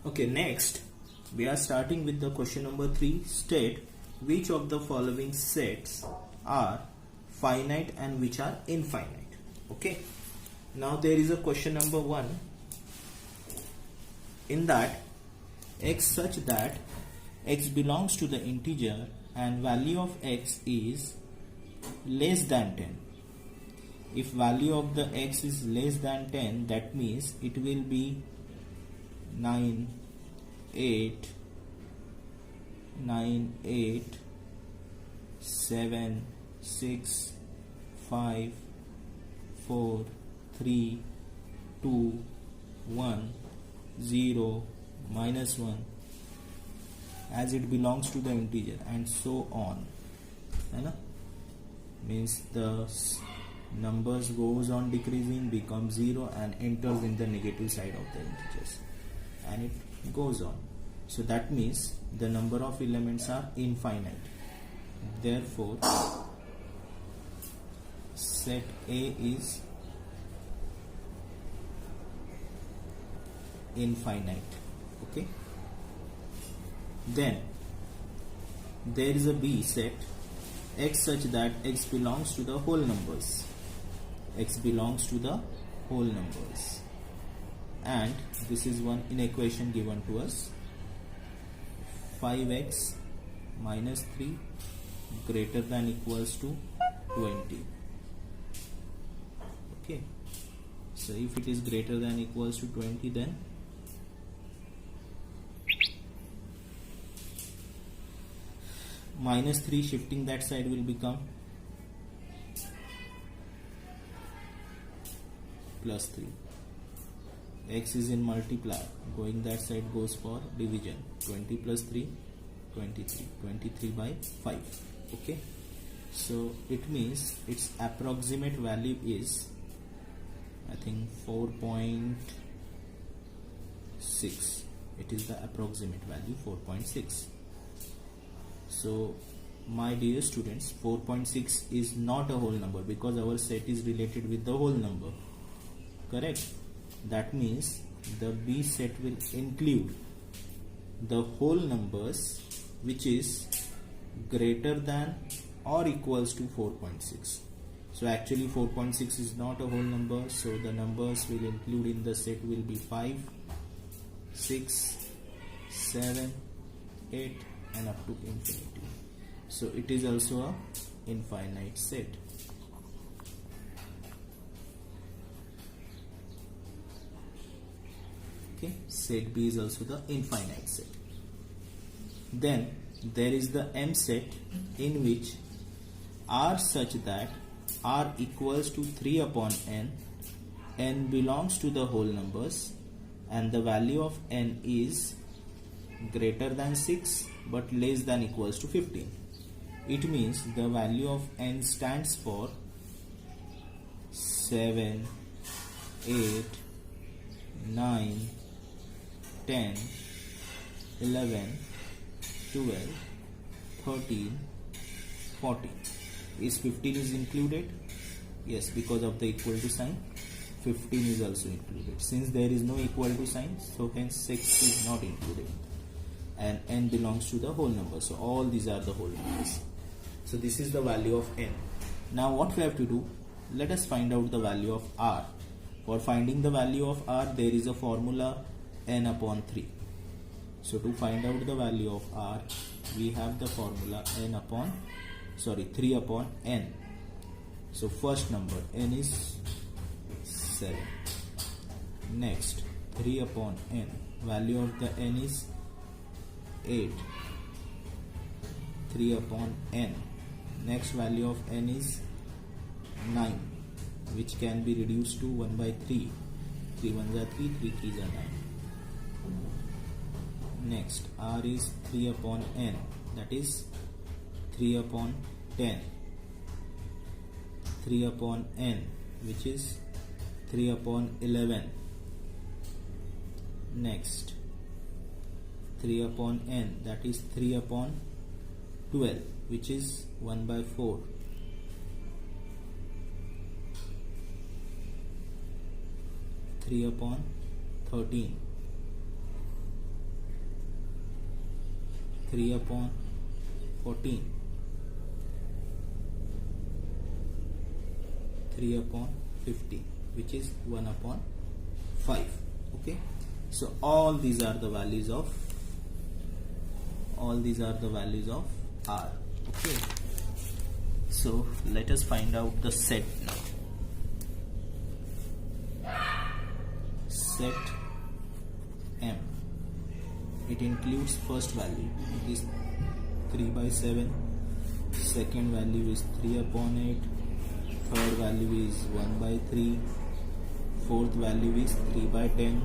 Okay, next we are starting with the question number 3. State which of the following sets are finite and which are infinite. Okay, now there is a question number 1. In that, x such that x belongs to the integer and value of x is less than 10. If value of the x is less than 10, that means it will be 9, 8, 7, 6, 5, 4, 3, 2, 1, 0, minus 1, as it belongs to the integer, and so on. Means the numbers goes on decreasing, becomes 0 and enters in the negative side of the integers, and it goes on. So that means the number of elements are infinite. Therefore set A is infinite. Okay, then there is a B set x such that x belongs to the whole numbers. X belongs to the whole numbers, and this is one in equation given to us. 5x minus 3 greater than equals to 20. Okay, so if it is greater than equals to 20, then minus 3 shifting that side will become plus 3. X is in multiplier, going that side goes for division. 20 plus 3, 23. 23 by 5. Okay, so it means its approximate value is, I think, 4.6. It is the approximate value, 4.6. So my dear students, 4.6 is not a whole number because our set is related with the whole number. Correct? That means the B set will include the whole numbers which is greater than or equals to 4.6. So actually 4.6 is not a whole number, so the numbers will include in the set will be 5, 6, 7, 8 and up to infinity. So it is also a infinite set. Okay, set B is also the infinite set. Then there is the M set in which R such that R equals to 3 upon n, n belongs to the whole numbers, and the value of n is greater than 6 but less than equals to 15. It means the value of n stands for 7, 8, 9, 10, 11, 12, 13, 14. Is 15 is included? Yes, because of the equal to sign, 15 is also included. Since there is no equal to sign, so hence 6 is not included, and n belongs to the whole number. So all these are the whole numbers. So this is the value of n. Now what we have to do? Let us find out the value of r. For finding the value of r, there is a formula n upon 3. So to find out the value of r, we have the formula 3 upon n. So first number n is 7. Next 3 upon n, value of the n is 8. 3 upon n, next value of n is 9, which can be reduced to 1 by 3. 3 1s are 3, 3 3s are 9. Next r is 3 upon n, that is 3 upon 10. 3 upon n, which is 3 upon 11. Next 3 upon n, that is 3 upon 12, which is 1 by 4. 3 upon 13. 3 upon 14, 3 upon 50, which is 1 upon 5. Okay, so all these are the values of R. Okay, so let us find out the set now. Set M, it includes first value, it is 3 by 7, second value is 3 upon 8, third value is 1 by 3, fourth value is 3 by 10,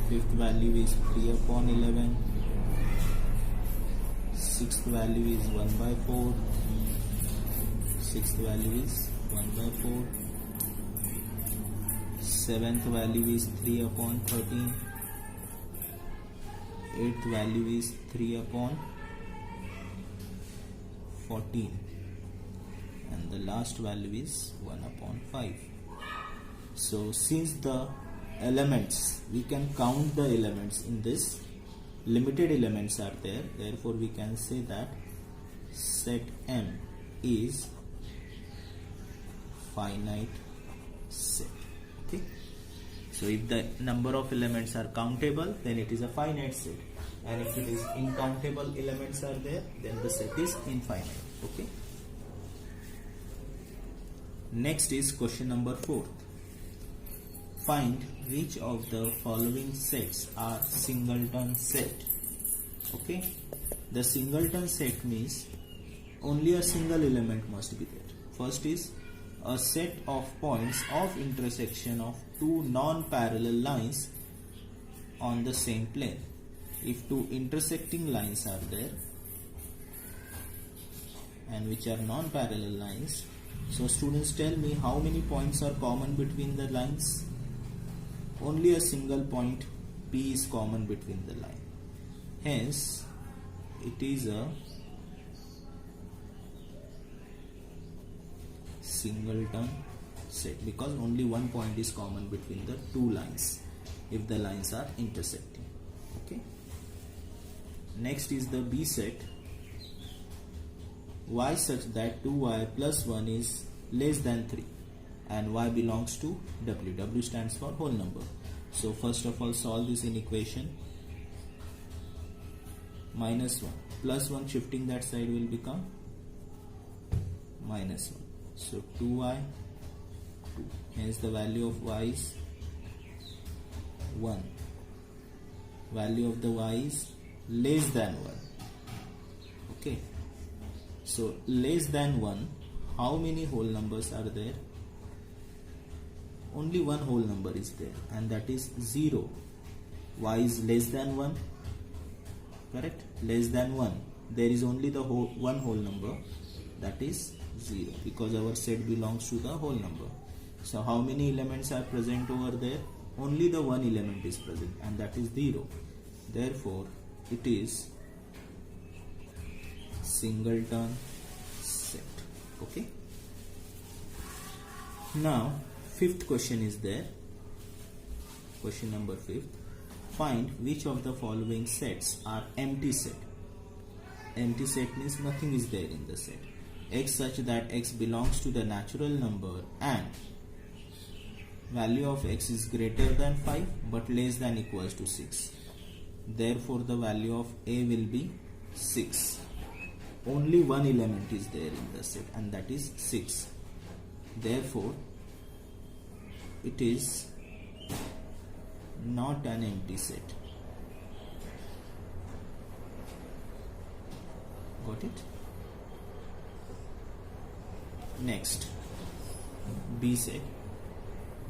fifth value is 3 upon 11, sixth value is 1 by 4, sixth value is 1 by 4, seventh value is 3 upon 13, eighth value is 3 upon 14, and the last value is 1 upon 5. So since the elements, we can count the elements in this, limited elements are there, therefore we can say that set M is finite set. Okay, so if the number of elements are countable, then it is a finite set, and if it is uncountable elements are there, then the set is infinite. Okay, next is question number 4. Find which of the following sets are singleton set. Okay, the singleton set means only a single element must be there. First is a set of points of intersection of two non-parallel lines on the same plane. If two intersecting lines are there and which are non-parallel lines, so students, tell me how many points are common between the lines? Only a single point P is common between the line. Hence, it is a singleton set because only one point is common between the two lines if the lines are intersecting. Okay. Next is the B set. Y such that 2y plus 1 is less than 3 and y belongs to W. W stands for whole number. So first of all, solve this in equation. Minus 1 plus 1, shifting that side will become minus 1. So 2y 2, hence the value of y is 1. Value of the y is less than 1. Okay, so less than 1, how many whole numbers are there? Only one whole number is there, and that is 0. Y is less than 1, correct? Less than 1, there is only the one whole number, that is 0, because our set belongs to the whole number. So how many elements are present over there? Only the one element is present, and that is 0. Therefore it is singleton set. Okay, now fifth question is there. Question number 5. Find which of the following sets are empty set. Empty set means nothing is there in the set. X such that x belongs to the natural number and value of x is greater than 5 but less than equals to 6. Therefore the value of a will be 6. Only one element is there in the set, and that is 6. Therefore it is not an empty set. Got it? Next, B set.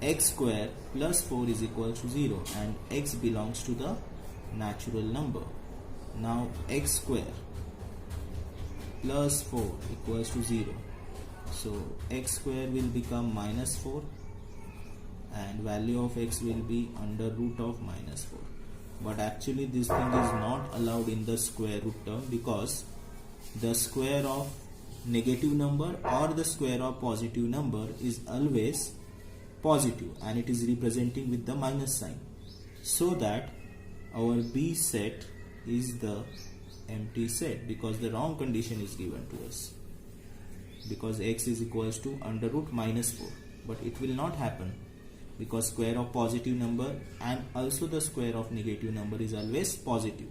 X square plus 4 is equal to 0 and x belongs to the natural number. Now x square plus 4 equals to 0. So x square will become minus 4 and value of x will be under root of minus 4. But actually this thing is not allowed in the square root term, because the square of negative number or the square of positive number is always positive and it is representing with the minus sign, so that our B set is the empty set, because the wrong condition is given to us, because x is equals to under root minus 4, but it will not happen because square of positive number and also the square of negative number is always positive,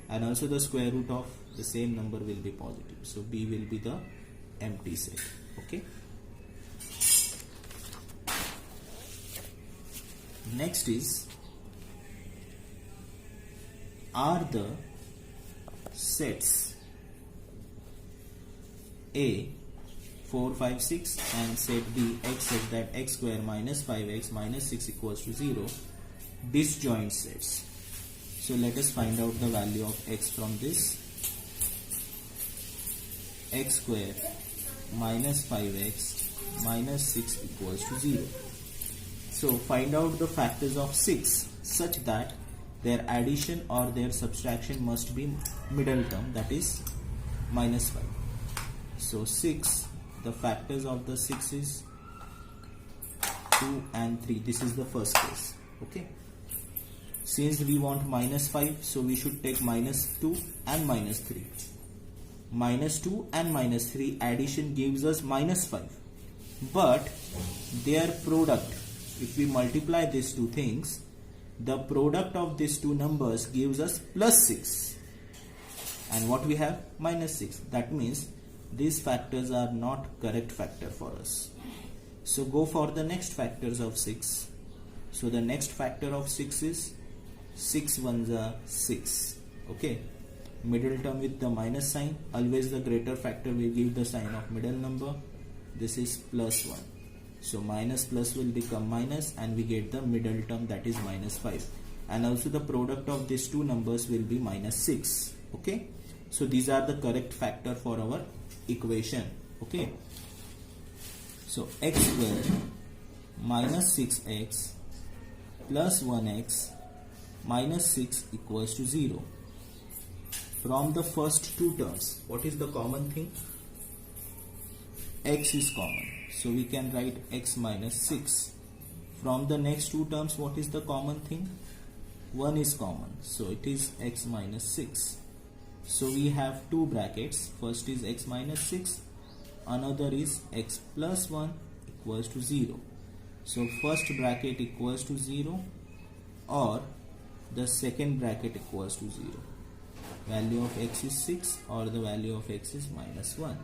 and also the square root of the same number will be positive. So B will be the empty set. Okay. Next is, are the sets A 4, 5, 6 and set B x such that x square minus 5x minus 6 equals to 0 disjoint sets? So let us find out the value of x from this. X square minus 5x minus 6 equals to 0. So find out the factors of 6 such that their addition or their subtraction must be middle term, that is minus 5. So 6, the factors of the 6 is 2 and 3. This is the first case. Okay. Since we want minus 5, so we should take minus 2 and minus 3. Minus 2 and minus 3 addition gives us minus 5. But their product, if we multiply these two things, the product of these two numbers gives us plus 6. And what we have? Minus 6. That means these factors are not correct factor for us. So go for the next factors of 6. So the next factor of 6 is 6 ones are 6. Okay. Middle term with the minus sign. Always the greater factor will give the sign of middle number. This is plus 1. So minus plus will become minus and we get the middle term, that is minus 5. And also the product of these two numbers will be minus 6. Okay. So these are the correct factor for our equation. Okay. So x square minus 6x plus 1x minus 6 equals to 0. From the first two terms, what is the common thing? X is common. So we can write x minus 6. From the next two terms, what is the common thing? 1 is common. So it is x minus 6. So we have two brackets. First is x minus 6. Another is x plus 1 equals to 0. So first bracket equals to 0 or the second bracket equals to 0. Value of x is 6 or the value of x is minus 1.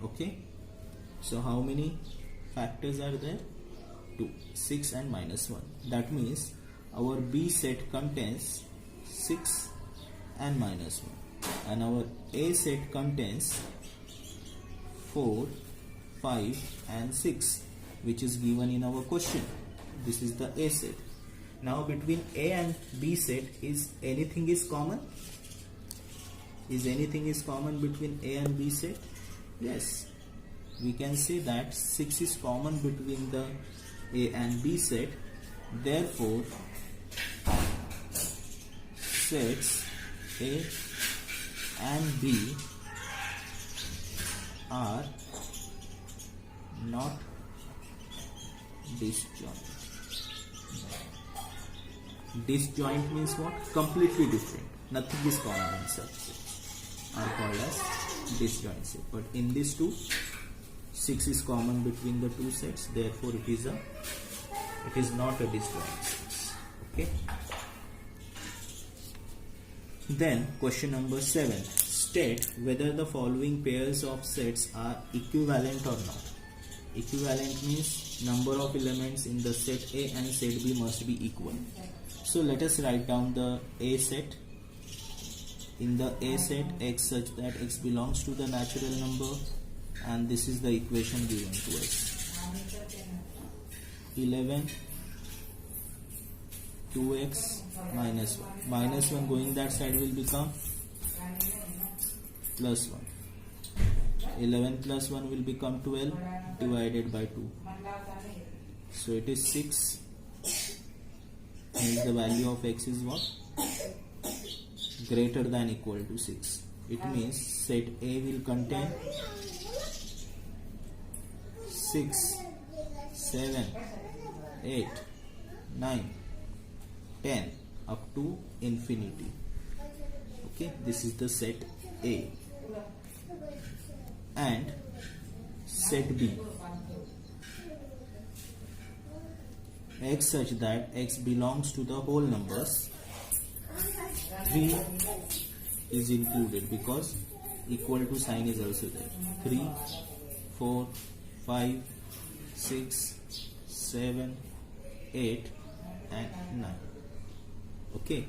Okay. So how many factors are there? 2, 6 and minus 1. That means our B set contains 6 and minus 1. And our A set contains 4, 5 and 6, which is given in our question. This is the A set. Now between A and B set, is anything is common? Is anything is common between A and B set? Yes. We can say that 6 is common between the A and B set. Therefore, sets A and B are not disjoint. Disjoint means what? Completely different. Nothing is common in such sets. Are called as disjoint set. But in these two, 6 is common between the two sets. Therefore, it is not a disjoint set. Okay. Then question number 7. State whether the following pairs of sets are equivalent or not. Equivalent means number of elements in the set A and set B must be equal. So let us write down the A set. In the A set, x such that x belongs to the natural number, and this is the equation given to us. 11 2x minus 1. Minus 1 going that side will become plus 1. 11 plus 1 will become 12 divided by 2. So it is 6. Hence the value of x is what? Greater than equal to 6. It means set A will contain 6, 7, 8, 9, 10 up to infinity. Okay, this is the set A. And set B, x such that x belongs to the whole numbers. 3 is included because equal to sign is also there. 3, 4, 5, 6, 7, 8 and 9. Okay,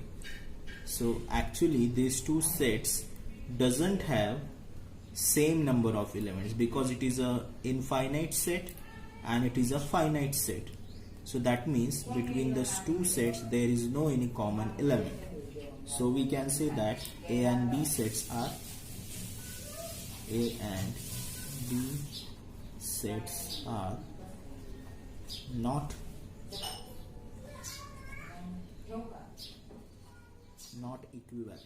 so actually these two sets doesn't have same number of elements because it is a infinite set and it is a finite set. So that means between these two sets there is no any common element. So we can say that A and B sets are not equivalent.